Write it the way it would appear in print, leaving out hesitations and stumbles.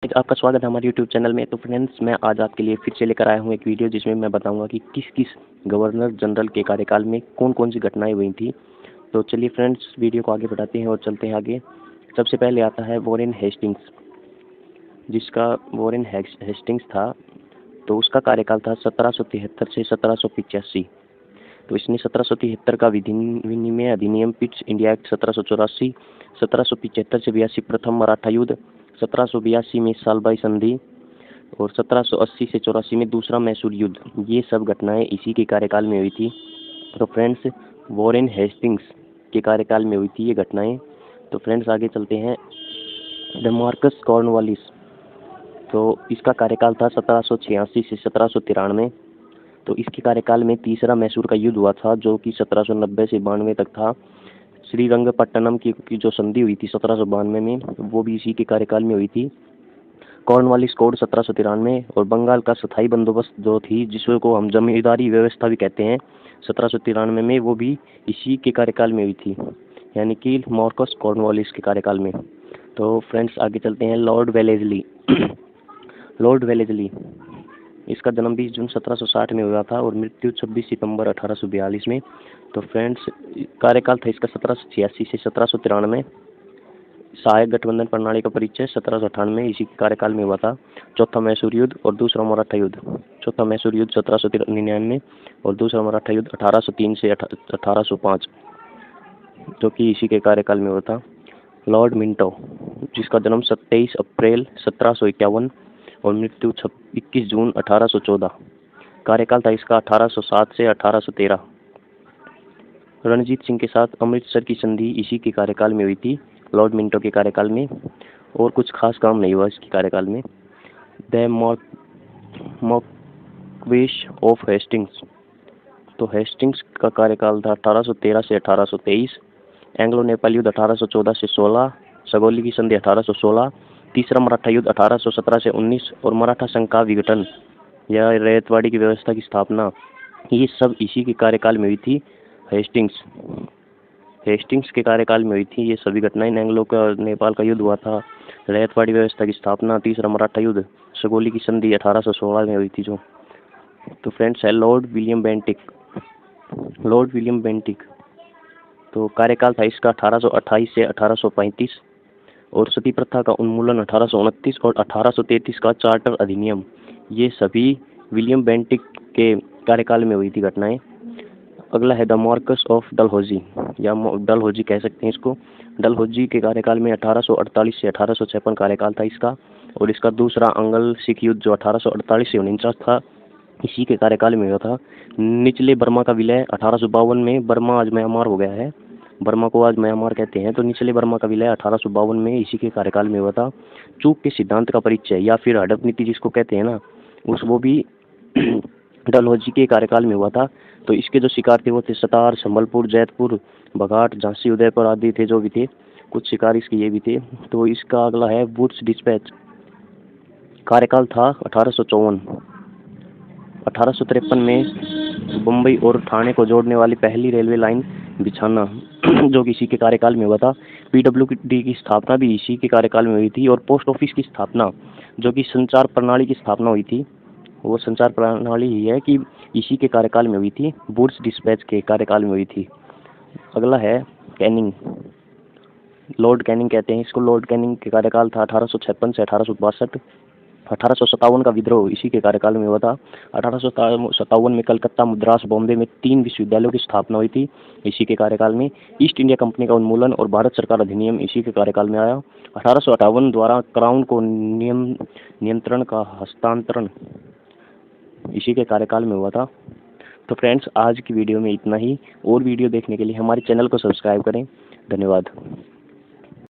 आपका स्वागत है हमारे यूट्यूब चैनल में। तो फ्रेंड्स, मैं आज आपके लिए फिर से लेकर आया हूँ एक वीडियो जिसमें मैं बताऊंगा कि किस किस गवर्नर जनरल के कार्यकाल में कौन कौन सी घटनाएं हुई थी। तो चलिए फ्रेंड्स, वीडियो को आगे बढ़ाते हैं और चलते हैं आगे। सबसे पहले आता है वॉरेन हेस्टिंग्स, जिसका वॉरेन हेस्टिंग्स था। तो उसका कार्यकाल था 1773 से 1785। तो इसने 1773 का विनिमय अधिनियम पिट्स इंडिया एक्ट 1784, 1775 से 82 प्रथम मराठा युद्ध, 1782 में सालबाई संधि और 1780 से 84 में दूसरा मैसूर युद्ध, ये सब घटनाएं इसी के कार्यकाल में हुई थी। तो फ्रेंड्स, वॉरेन हेस्टिंग्स के कार्यकाल में हुई थी ये घटनाएं। तो फ्रेंड्स, आगे चलते हैं। द मार्कस कॉर्नवालिस, तो इसका कार्यकाल था 1786 से 1793। तो इसके कार्यकाल में तीसरा मैसूर का युद्ध हुआ था, जो कि 1790 से 92 तक था। श्रीरंगपट्टनम की जो संधि हुई थी 1792 में, वो भी इसी के कार्यकाल में हुई थी। कॉर्नवालिस कोड 1793 और बंगाल का स्थायी बंदोबस्त जो थी, जिसको हम जमींदारी व्यवस्था भी कहते हैं, 1793 में, वो भी इसी के कार्यकाल में हुई थी, यानी कि मार्कस कॉर्नवालिस के कार्यकाल में। तो फ्रेंड्स, आगे चलते हैं। लॉर्ड वेलेस्ली लॉर्ड वेलेस्ली, इसका जन्म 20 जून 1760 में हुआ था और मृत्यु 26 सितंबर 1842 में। तो फ्रेंड्स, कार्यकाल था इसका 1786 से 1793। सहायक गठबंधन प्रणाली का परिचय 1798 इसी के कार्यकाल में हुआ था। चौथा मैसूर युद्ध और दूसरा मराठा युद्ध, चौथा मैसूर युद्ध 1799 और दूसरा मराठा युद्ध 1803 से 1805, जो कि इसी के कार्यकाल में हुआ था। लॉर्ड मिंटो, जिसका जन्म 27 अप्रैल 1751 और मृत्यु 21 जून 1814, कार्यकाल था इसका 1807 से 1813। रणजीत सिंह के साथ अमृतसर की संधि इसी के कार्यकाल में हुई थी, लॉर्ड मिंटो के कार्यकाल में, और कुछ खास काम नहीं हुआ इसके कार्यकाल में। द मार्क्वेस ऑफ हेस्टिंग्स, तो हेस्टिंग्स का कार्यकाल था 1813 से 1823। एंग्लो नेपाल युद्ध 1814 से 16, सगोली की संधि 1816, तीसरा मराठा युद्ध 1817 से 19 और मराठा संघ का विघटन या रैयतवाड़ी की व्यवस्था की स्थापना, ये सब इसी के कार्यकाल में हुई थी। हेस्टिंग्स के कार्यकाल में हुई थी ये सभी घटनाएं। एंग्लो का नेपाल का युद्ध हुआ था, रैयतवाड़ी व्यवस्था की स्थापना, तीसरा मराठा युद्ध, सगोली की संधि 1816 में हुई थी जो। तो फ्रेंड्स है लॉर्ड विलियम बेंटिक, तो कार्यकाल था इसका 1828 से 1835 और सती प्रथा का उन्मूलन 1829 और 1833 का चार्टर अधिनियम, ये सभी विलियम बेंटिक के कार्यकाल में हुई थी घटनाएं। अगला है द मार्कस ऑफ डलहौजी, या डलहौजी कह सकते हैं इसको। डलहौजी के कार्यकाल में 1848 से 1856 कार्यकाल था इसका, और इसका दूसरा अंगल सिख युद्ध जो 1848 से 49 था, इसी के कार्यकाल में हुआ था। निचले बर्मा का विलय 1852 में, बर्मा आज म्यांमार हो गया है, बर्मा को आज म्यांमार कहते हैं, तो निचले बर्मा का विलय 1852 में इसी के कार्यकाल में हुआ था। चूक के सिद्धांत का परिचय या फिर हड़प नीति जिसको कहते हैं ना, वो भी डलहौजी के कार्यकाल में हुआ था। तो इसके जो शिकार थे वो थे सतार, संबलपुर, जैतपुर, बघाट, झांसी, उदयपुर आदि थे, जो भी थे, कुछ शिकार इसके ये भी थे। तो इसका अगला है वुड्स डिस्पैच, कार्यकाल था 1854। 1853 में बम्बई और ठाणे को जोड़ने वाली पहली रेलवे लाइन बिछाना जो कि इसी के कार्यकाल में हुआ था। PWD की स्थापना भी इसी के कार्यकाल में हुई थी, और पोस्ट ऑफिस की स्थापना जो कि संचार प्रणाली की स्थापना हुई थी, वो संचार प्रणाली ही है कि इसी के कार्यकाल में हुई थी, वुड्स डिस्पैच के कार्यकाल में हुई थी। अगला है कैनिंग, लॉर्ड कैनिंग कहते हैं इसको। लॉर्ड कैनिंग के कार्यकाल था 1856 से 1862। 1857 का विद्रोह इसी के कार्यकाल में हुआ था। 1857 में कलकत्ता, मद्रास, बॉम्बे में 3 विश्वविद्यालयों की स्थापना हुई थी इसी के कार्यकाल में। ईस्ट इंडिया कंपनी का उन्मूलन और भारत सरकार अधिनियम इसी के कार्यकाल में आया। 1858 द्वारा क्राउन को नियंत्रण का हस्तांतरण इसी के कार्यकाल में हुआ था। तो फ्रेंड्स, आज की वीडियो में इतना ही। और वीडियो देखने के लिए हमारे चैनल को सब्सक्राइब करें। धन्यवाद।